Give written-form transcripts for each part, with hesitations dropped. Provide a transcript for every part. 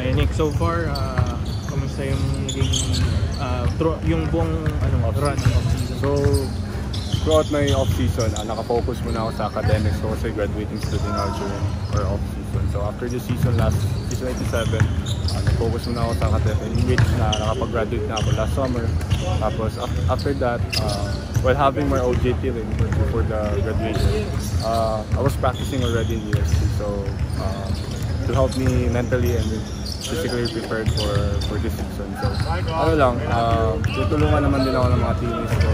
Okay, Nick, so far, kamusta yung naging, yung buong run ng off-season? So, throughout my off-season, nakafocus muna ako sa academics ko kasi graduating student now during our off-season. So, after the season, season 87, nag-focus muna ako sa academics, in which nakapag-graduate na ako last summer. Tapos, after that, while having my OJT rin before the graduation, I was practicing already in UST. So, to help me mentally and physically prepared for this season. So, tutulungan naman din ako ng mga teammates ko.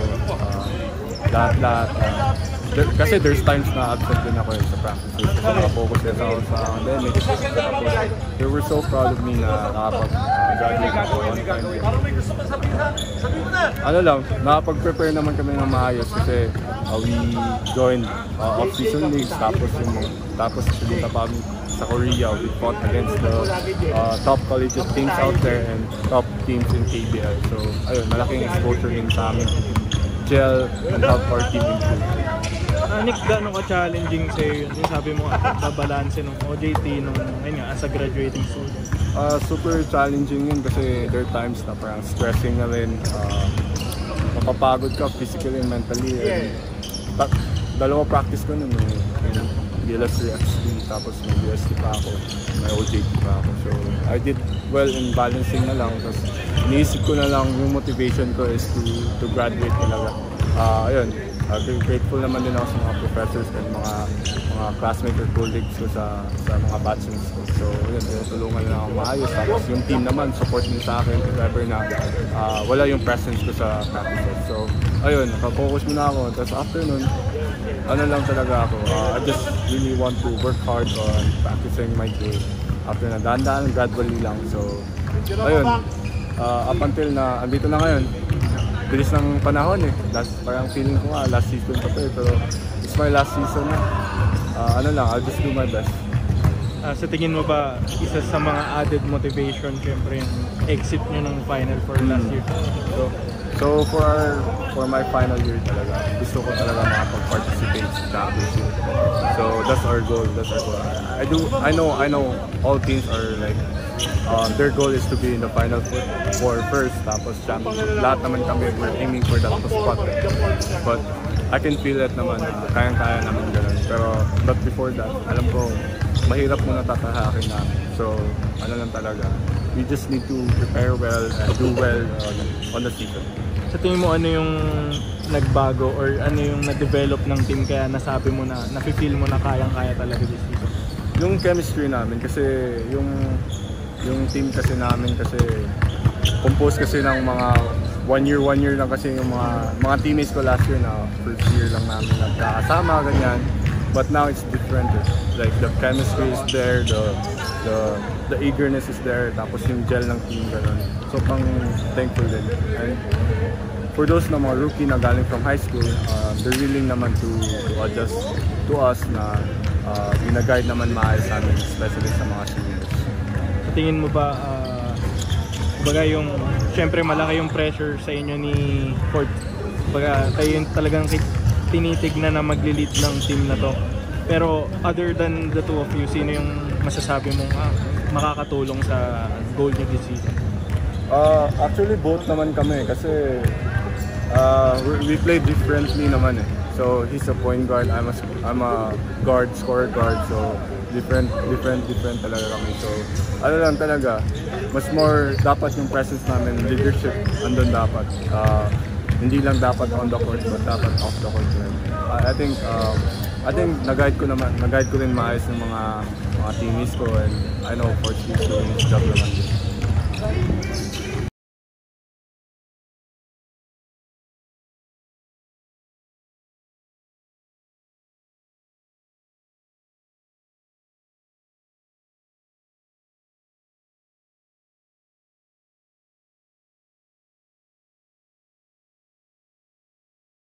Lahat. Kasi there's times na absent din ako sa practices. Kasi nakafocus din ako sa academics. They were so proud of me na nakapag-graduate ako on time. Nakapag-prepare naman kami ng maayos kasi we joined off-season leagues tapos pumunta pa kami sa Korea. We fought against the top collegiate teams out there and top teams in KBL. So, ayun, malaking exposure din sa amin. Gel and help our team improve. Nick, gano'n ka-challenging sa'yo yun? Yung sabi mo, babalanse ng OJT as a graduating student? Super challenging yun kasi there are times na parang stressing na rin. Mapapagod ka physically and mentally. And, dalawa practice ko nun BLS 3x3 tapos may UST pa ako, may OJT pa ako. So I did well in balancing na lang. Tapos iniisip ko na lang yung motivation ko is to graduate talaga. Ayun, grateful naman din ako sa mga professors and mga classmates or colleagues ko sa mga batchmates ko. So ayun, tulungan na ako maayos. Tapos yung team naman, support din sa akin if ever na wala yung presence ko sa practices. So ayun, nakafocus muna ako. Tapos after nun, lang talaga ako. I just really want to work hard on practicing my game. After na dahan-dahan, gradually lang. So, ayun. Up until na, andito na ngayon. Bilis ng panahon eh. Parang feeling ko last season pa to eh. Pero it's my last season na. I'll just do my best. Sa tingin mo ba, isa sa mga added motivation, syempre yung exit nyo ng final for last year? So for my final year talaga, gusto ko talaga makapag-participate sa championship. So that's our goal. I know all teams are like their goal is to be in the final four first, tapos championship. Lahat naman kami we're aiming for that spot. But I can feel it naman, kayang-kaya naman ganun. But before that, alam ko mahirap muna tatahakin namin. So lang talaga, we just need to prepare well and do well on the season. Sa tingin mo, ano yung nagbago or ano yung na-develop ng team kaya nasabi mo na, nafe-feel mo na kayang-kaya talaga this season? Yung chemistry namin kasi yung team kasi namin kasi composed kasi ng mga one year lang kasi yung mga teammates ko last year na first year lang namin nagkakasama ganyan. But now it's different. Like the chemistry is there, the eagerness is there, tapos yung gel ng team ganun. So pang thankful din. And for those na mga rookie na galing from high school, they're willing naman to adjust to us na gina-guide naman maayos namin, especially sa mga seniors. Sa tingin mo ba, baga yung, syempre malaki yung pressure sa inyo ni Fort. Baga kayo yung talagang tinitignan na magli-lead ng team na to. Pero other than the two of you, sino yung masasabi mong makakatulong sa goal niyo this season? Actually both naman kami kasi we play differently naman eh. So he's a point guard, I'm a guard, scorer guard. So different talaga kami. So lang talaga, mas more dapat yung presence namin, leadership andun dapat. Hindi lang dapat on the court but dapat off the court rin. I think nag-guide ko rin maayos ng mga teammates ko and I know Coach is doing his job naman din.